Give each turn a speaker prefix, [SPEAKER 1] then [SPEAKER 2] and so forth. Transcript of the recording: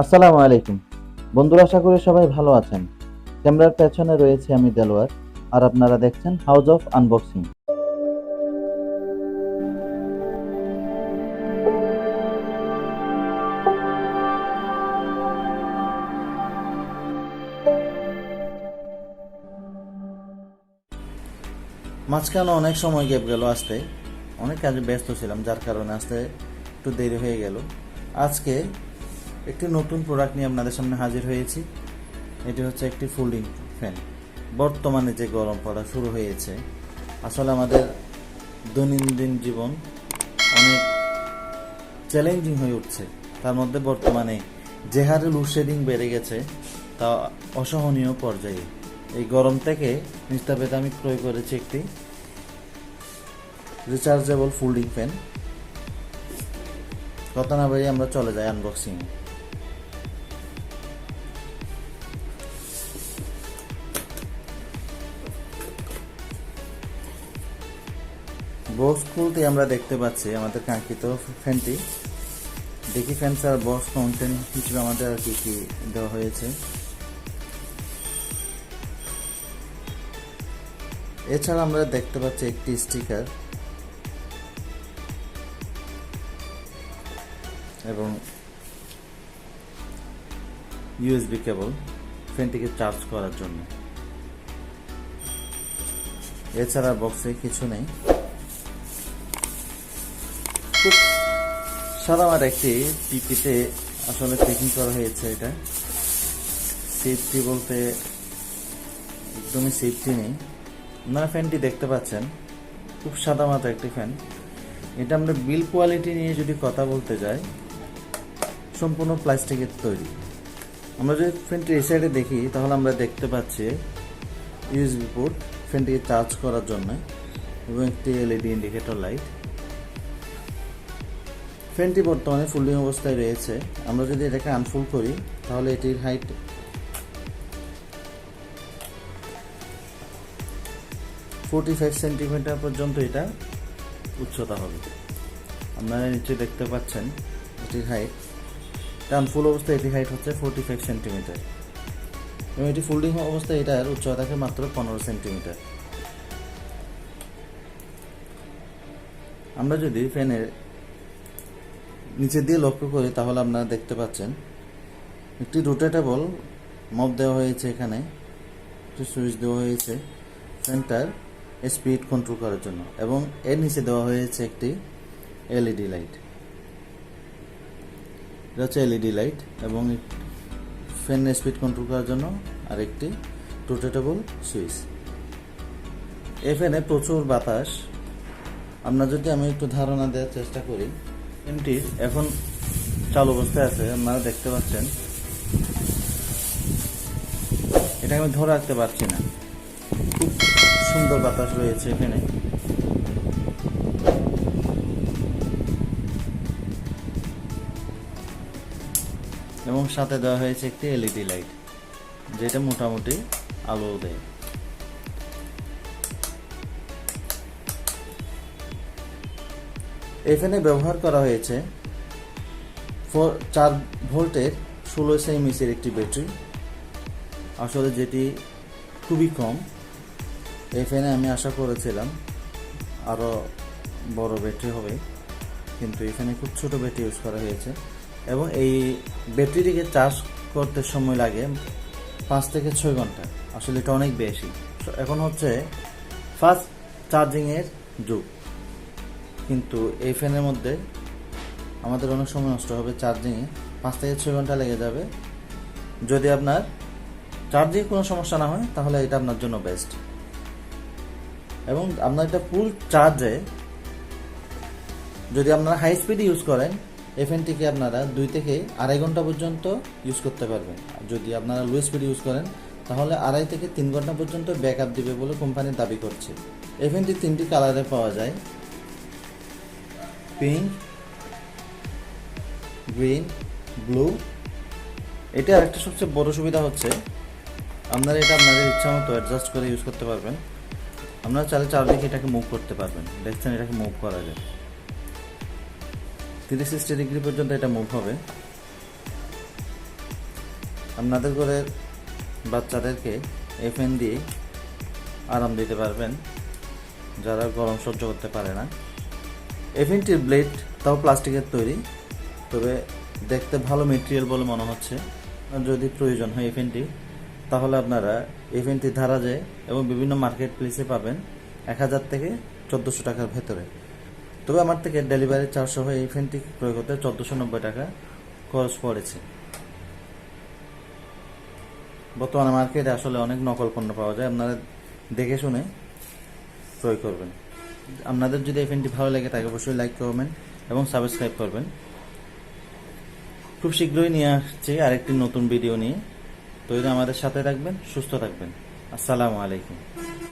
[SPEAKER 1] আসসালামু আলাইকুম বন্ধুরা, আশা করি সবাই ভালো আছেন। ক্যামেরার পেছনে রয়েছে আমি দেলোয়ার, আর আপনারা দেখছেন হাউস অফ আনবক্সিং। মাঝখানে অনেক সময় গ্যাপ গেল, আসতে অনেক কাজে ব্যস্ত ছিলাম, যার কারণে আসতে একটু দেরি হয়ে গেল। আজকে একটি নতুন প্রোডাক্ট নিয়ে আপনাদের সামনে হাজির হয়েছি। এটি হচ্ছে একটি ফোল্ডিং ফ্যান। বর্তমানে যে গরম পড়া শুরু হয়েছে, আসলে আমাদের দৈনন্দিন জীবন অনেক চ্যালেঞ্জিং হয়ে উঠছে। তার মধ্যে বর্তমানে যে হারে লোডশেডিং বেড়ে গেছে তা অসহনীয় পর্যায়ে। এই গরম থেকে নিস্তার পেতে আমি ক্রয় করেছি একটি রিচার্জেবল ফোল্ডিং ফ্যান। কথা না বাড়িয়ে আমরা চলে যাই আনবক্সিং। বক্স খুলতে আমরা দেখতে পাচ্ছি আমাদের কাঙ্ক্ষিত ফ্যানটি। দেখি ফ্যান ছাড়া বক্স কন্টেন্ট হিসেবে আমাদের আর কি কি দেওয়া হয়েছে। এছাড়া আমরা দেখতে পাচ্ছি একটি স্টিকার এবং ইউএসবি কেবল ফ্যানটিকে চার্জ করার জন্য। এছাড়া বক্সে কিছু নেই। খুব সাদামার একটি পিপিতে আসলে প্যাকিং করা হয়েছে। এটা সেফটি বলতে একদমই সেফটি নেই। আপনারা ফ্যানটি দেখতে পাচ্ছেন, খুব সাদামাটা একটি ফ্যান। এটা আমরা বিল কোয়ালিটি নিয়ে যদি কথা বলতে যাই, সম্পূর্ণ প্লাস্টিকের তৈরি। আমরা যদি ফ্যানটি এই সাইডে দেখি, তাহলে আমরা দেখতে পাচ্ছি ইউএসবি পোর্ট ফ্যানটিকে চার্জ করার জন্য এবং একটি এলইডি ইন্ডিকেটর লাইট। ফ্যানটি বর্তমানে ফোল্ডিং অবস্থায় রয়েছে। আমরা যদি এটাকে আনফোল্ড করি, তাহলে এটির হাইট 45 সেন্টিমিটার পর্যন্ত এটা উচ্চতা হবে। আপনারা নিচে দেখতে পাচ্ছেন এটির হাইট। আনফোল্ড অবস্থায় এটির হাইট হচ্ছে 45 সেন্টিমিটার এবং এটি ফোল্ডিং অবস্থায় এটার উচ্চতা থাকে মাত্র 15 সেন্টিমিটার। আমরা যদি ফ্যানের নিচে দিয়ে লক্ষ্য করি, তাহলে আপনারা দেখতে পাচ্ছেন একটি রোটেটেবল মপ দেওয়া হয়েছে। এখানে একটি সুইচ দেওয়া হয়েছে ফ্যানটার স্পিড কন্ট্রোল করার জন্য, এবং এর নিচে দেওয়া হয়েছে একটি এলইডি লাইট। এটা হচ্ছে এলইডি লাইট এবং ফ্যানের স্পিড কন্ট্রোল করার জন্য আর একটি রোটেটেবল সুইচ। এই ফ্যানে প্রচুর বাতাস। যদি আমি একটু ধারণা দেওয়ার চেষ্টা করি, ফ্যানটি এখন চালু অবস্থায় আছে। আপনারা দেখতে পাচ্ছেন এটাকে আমি ধরে রাখতে পারছি না। খুব সুন্দর বাতাস রয়েছে এখানে। এবং সাথে দেওয়া হয়েছে একটি এলইডি লাইট, যেটা মোটামুটি আলো দেয়। এখানে ব্যবহার করা হয়েছে 4 ভোল্টের 16 এমএএইচের একটি ব্যাটারি, আসলে যেটি খুবই কম। এই ফ্যানে আমি আশা করেছিলাম আরও বড় ব্যাটারি হবে, কিন্তু এখানে খুব ছোট ব্যাটারি ইউজ করা হয়েছে। এবং এই ব্যাটারিটিকে চার্জ করতে সময় লাগে 5 থেকে 6 ঘন্টা। আসলে এটা অনেক বেশি। এখন হচ্ছে ফাস্ট চার্জিংয়ের যুগ, কিন্তু এই ফ্যানের মধ্যে আমাদের অনেক সময় নষ্ট হবে চার্জিংয়ে। 5 থেকে 6 ঘন্টা লেগে যাবে। যদি আপনার চার্জিং কোনো সমস্যা না হয়, তাহলে এটা আপনার জন্য বেস্ট। এবং আপনার এটা ফুল চার্জে যদি আপনারা হাই স্পিডে ইউজ করেন, এই ফ্যানটিকে আপনারা 2 থেকে 2.5 ঘন্টা পর্যন্ত ইউজ করতে পারবেন। যদি আপনারা লো স্পিডে ইউজ করেন, তাহলে 2.5 থেকে 3 ঘন্টা পর্যন্ত ব্যাকআপ দিবে বলে কোম্পানি দাবি করছে। এই ফ্যানটি 3টি কালারে পাওয়া যায়: পিঙ্ক, গ্রিন, ব্লু। এটা আরেকটা সবচেয়ে বড় সুবিধা হচ্ছে আপনারা এটা আপনাদের ইচ্ছা মতো অ্যাডজাস্ট করে ইউজ করতে পারবেন। আপনারা চাইলে চারদিকে এটাকে মুভ করতে পারবেন। দেখছেন, এটাকে মুভ করা যায় 360 ডিগ্রি পর্যন্ত এটা মুভ হবে। আপনাদের ঘরের বাচ্চাদেরকে এই ফ্যান দিয়ে আরাম দিতে পারবেন যারা গরম সহ্য করতে পারে না। এই ফ্যানটির ব্লেড তাও প্লাস্টিকের তৈরি, তবে দেখতে ভালো মেটেরিয়াল বলে মনে হচ্ছে। যদি প্রয়োজন হয় এই ফ্যানটি, তাহলে আপনারা এই ফ্যানটি ধারাজে এবং বিভিন্ন মার্কেট প্লেসে পাবেন 1000 থেকে 1400 টাকার ভেতরে। তবে আমার থেকে ডেলিভারি চার্জ সহ এই ফ্যানটি ক্রয় করতে 1490 টাকা খরচ পড়েছে। বর্তমানে মার্কেটে আসলে অনেক নকল পণ্য পাওয়া যায়, আপনারা দেখে শুনে ক্রয় করবেন। আপনাদের যদি এই ফ্যানটি ভালো লাগে তাকে অবশ্যই লাইক করবেন এবং সাবস্ক্রাইব করবেন। খুব শীঘ্রই নিয়ে আসছি আরেকটি নতুন ভিডিও নিয়ে। তো আমাদের সাথে থাকবেন, সুস্থ থাকবেন। আসসালামু আলাইকুম।